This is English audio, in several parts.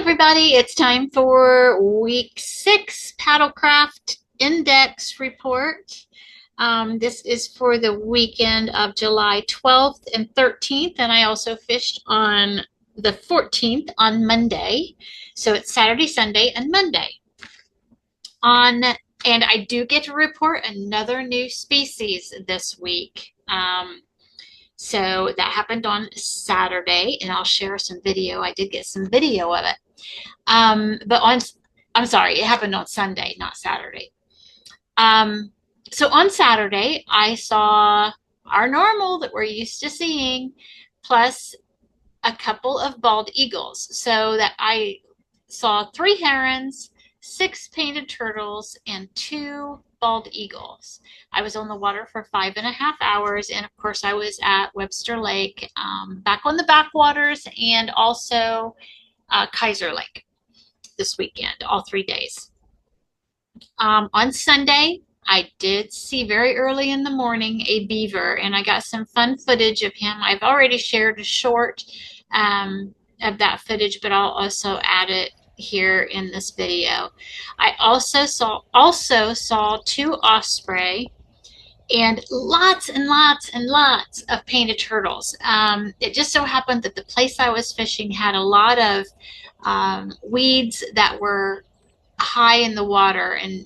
Everybody, it's time for week 6 Paddlecraft Index Report. This is for the weekend of July 12th and 13th, and I also fished on the 14th on Monday. So it's Saturday, Sunday, and Monday. And I do get to report another new species this week. So that happened on Saturday, and I'll share some video. I did get some video of it. I'm sorry, it happened on Sunday, not Saturday. So on Saturday, I saw our normal that we're used to seeing, plus a couple of bald eagles. So that I saw 3 herons, 6 painted turtles, and 2 bald eagles. I was on the water for 5.5 hours, and of course I was at Webster Lake, back on the backwaters, and also Kaiser Lake this weekend, all 3 days. On Sunday, I did see very early in the morning a beaver, and I got some fun footage of him. I've already shared a short of that footage, but I'll also add it here in this video. I also saw 2 osprey and lots and lots and lots of painted turtles. It just so happened that the place I was fishing had a lot of weeds that were high in the water, and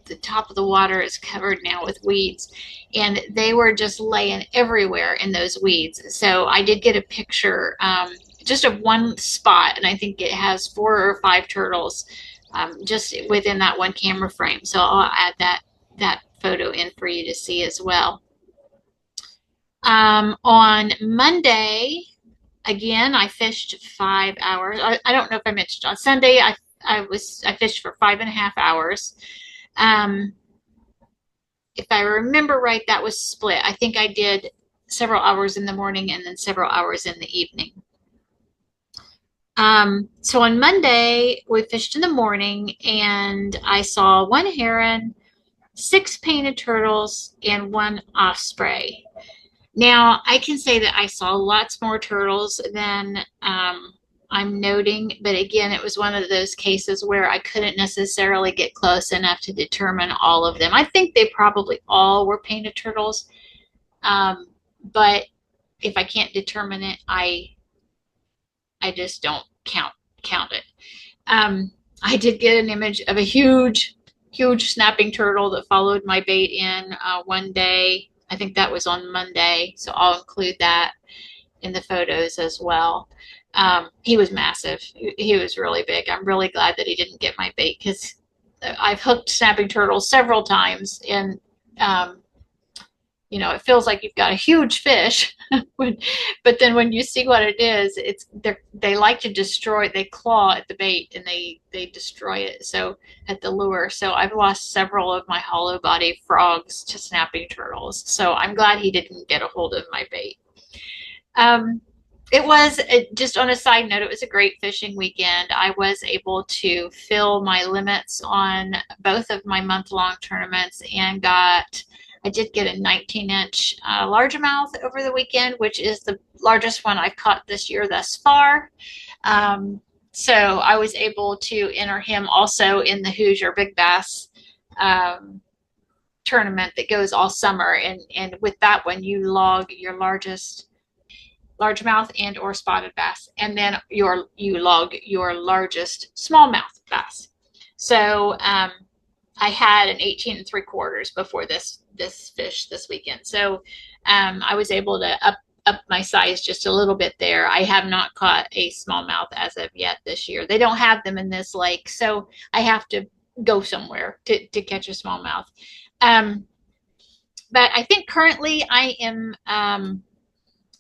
the top of the water is covered now with weeds, and they were just laying everywhere in those weeds. So I did get a picture just of one spot, and I think it has 4 or 5 turtles just within that one camera frame. So I'll add that photo in for you to see as well. On Monday, again, I fished 5 hours. I don't know if I mentioned on Sunday I fished for 5.5 hours. If I remember right, that was split. I think I did several hours in the morning and then several hours in the evening. So on Monday, we fished in the morning, and I saw 1 heron, 6 painted turtles, and 1 osprey. Now, I can say that I saw lots more turtles than I'm noting, but again, it was one of those cases where I couldn't necessarily get close enough to determine all of them. I think they probably all were painted turtles, but if I can't determine it, I just don't count it. I did get an image of a huge snapping turtle that followed my bait in one day. I think that was on Monday, so I'll include that in the photos as well. He was massive. He was really big. I'm really glad that he didn't get my bait, because I've hooked snapping turtles several times, and you know, it feels like you've got a huge fish, but then when you see what it is, they like to destroy. They claw at the bait, and they destroy it. So at the lure, so I've lost several of my hollow body frogs to snapping turtles. So I'm glad he didn't get a hold of my bait. It was, just on a side note, it was a great fishing weekend. I was able to fill my limits on both of my month-long tournaments, and I did get a 19-inch largemouth over the weekend, which is the largest one I've caught this year thus far. So I was able to enter him also in the Hoosier Big Bass tournament that goes all summer. And with that one, you log your largest largemouth and or spotted bass, and then you log your largest smallmouth bass. So I had an 18 3/4 before this fish this weekend. So I was able to up my size just a little bit there. I have not caught a smallmouth as of yet this year. They don't have them in this lake, so I have to go somewhere to catch a smallmouth. But I think currently I am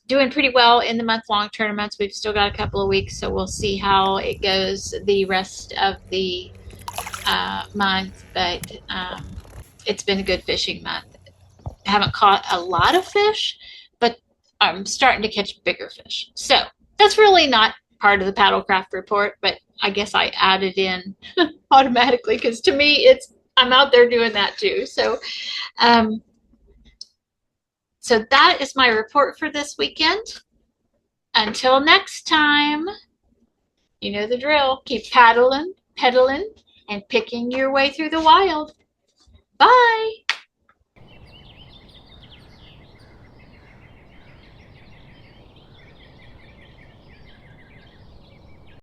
doing pretty well in the month-long tournaments. We've still got a couple of weeks, so we'll see how it goes the rest of the month, but it's been a good fishing month. I haven't caught a lot of fish, but I'm starting to catch bigger fish. So that's really not part of the Paddlecraft report, but I guess I added in automatically, because to me, I'm out there doing that too. So so that is my report for this weekend. Until next time. You know the drill. Keep paddling, pedaling, and picking your way through the wild. Bye.